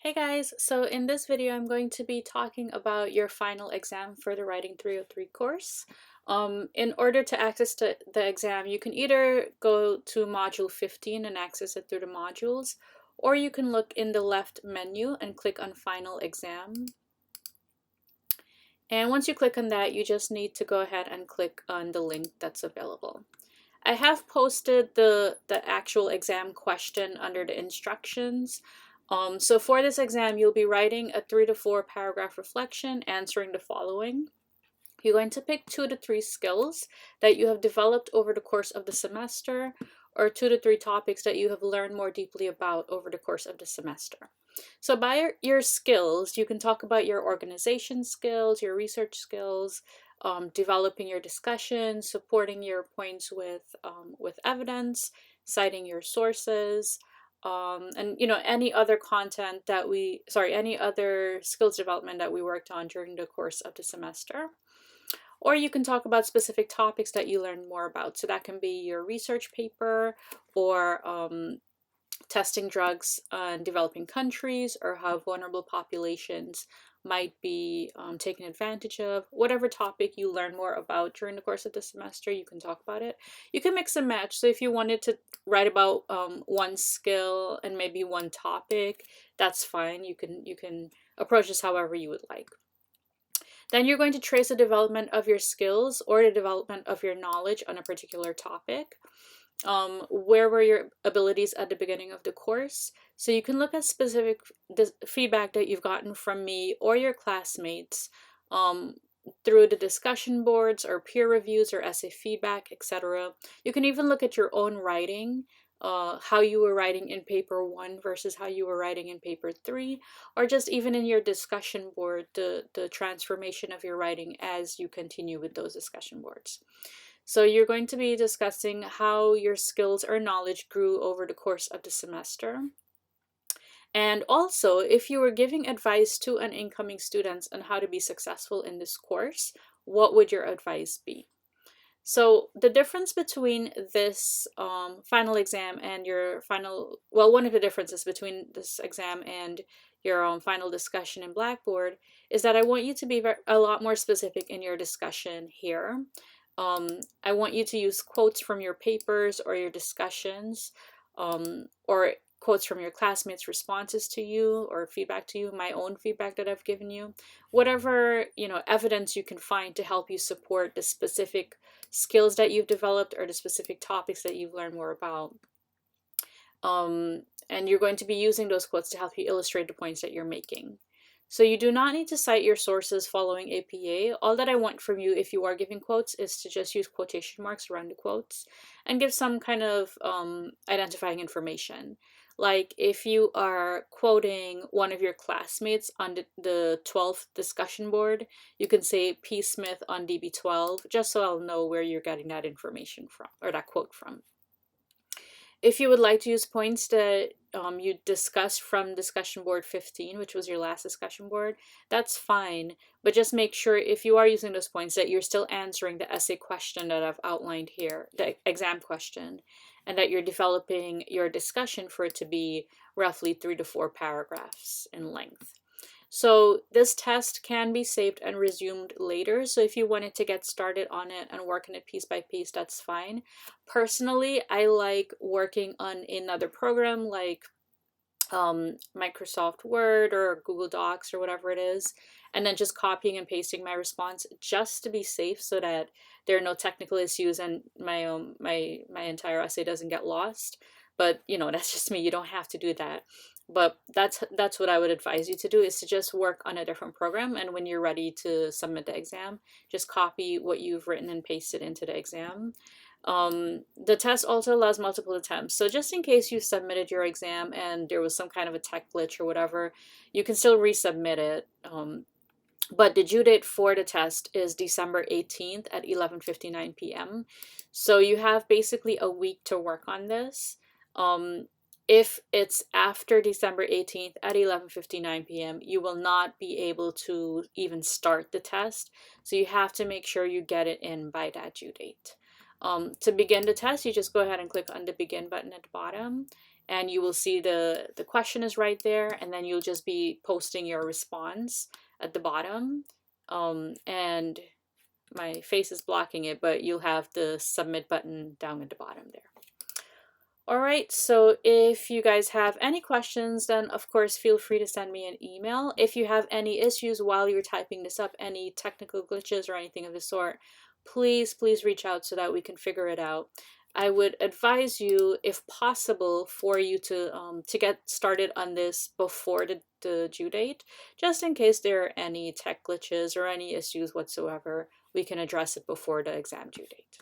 Hey guys, so in this video I'm going to be talking about your final exam for the Writing 303 course. In order to access the exam, you can either go to module 15 and access it through the modules, or you can look in the left menu and click on Final Exam. And once you click on that, you just need to go ahead and click on the link that's available. I have posted the actual exam question under the instructions. So for this exam, you'll be writing a 3 to 4 paragraph reflection answering the following. You're going to pick 2 to 3 skills that you have developed over the course of the semester, or 2 to 3 topics that you have learned more deeply about over the course of the semester. So by your skills, you can talk about your organization skills, your research skills, developing your discussion, supporting your points with evidence, citing your sources, and any other content that any other skills development that we worked on during the course of the semester. Or you can talk about specific topics that you learned more about. So that can be your research paper, or testing drugs in developing countries, or how vulnerable populations might be taken advantage of. Whatever topic you learn more about during the course of the semester, you can talk about it. You can mix and match. So if you wanted to write about one skill and maybe one topic, that's fine. You can approach this however you would like. Then you're going to trace the development of your skills or the development of your knowledge on a particular topic. Where were your abilities at the beginning of the course? So you can look at specific feedback that you've gotten from me or your classmates through the discussion boards or peer reviews or essay feedback, etc. You can even look at your own writing, how you were writing in paper 1 versus how you were writing in paper 3, or just even in your discussion board, the transformation of your writing as you continue with those discussion boards. So you're going to be discussing how your skills or knowledge grew over the course of the semester. And also, if you were giving advice to an incoming student on how to be successful in this course, what would your advice be? So the difference between this final exam and your one of the differences between this exam and your final discussion in Blackboard is that I want you to be a lot more specific in your discussion here. I want you to use quotes from your papers or your discussions, or quotes from your classmates' responses to you or feedback to you, my own feedback that I've given you, whatever evidence you can find to help you support the specific skills that you've developed or the specific topics that you've learned more about. And you're going to be using those quotes to help you illustrate the points that you're making. So you do not need to cite your sources following APA. All that I want from you, if you are giving quotes, is to just use quotation marks around the quotes and give some kind of identifying information. Like if you are quoting one of your classmates on the 12th discussion board, you can say P. Smith on DB12, just so I'll know where you're getting that information from, or that quote from. If you would like to use points that you discussed from discussion board 15, which was your last discussion board, that's fine. But just make sure if you are using those points that you're still answering the essay question that I've outlined here, the exam question, and that you're developing your discussion for it to be roughly 3 to 4 paragraphs in length. So this test can be saved and resumed later. So if you wanted to get started on it and work on it piece by piece, that's fine. Personally, I like working on another program like Microsoft Word or Google Docs or whatever it is, and then just copying and pasting my response just to be safe so that there are no technical issues and my entire essay doesn't get lost. But that's just me. You don't have to do that. But that's what I would advise you to do, is to just work on a different program, and when you're ready to submit the exam, just copy what you've written and paste it into the exam. The test also allows multiple attempts, so just in case you submitted your exam and there was some kind of a tech glitch or whatever, you can still resubmit it. But the due date for the test is December 18th at 11:59 p.m. So you have basically a week to work on this. If it's after December 18th at 11:59 p.m., you will not be able to even start the test. So you have to make sure you get it in by that due date. To begin the test, you just go ahead and click on the begin button at the bottom. and you will see the question is right there, and then you'll just be posting your response at the bottom. And my face is blocking it, but you'll have the submit button down at the bottom there. All right, so if you guys have any questions, then of course feel free to send me an email. If you have any issues while you're typing this up, any technical glitches or anything of the sort, please reach out so that we can figure it out. I would advise you, if possible, for you to get started on this before the due date, just in case there are any tech glitches or any issues whatsoever. We can address it before the exam due date.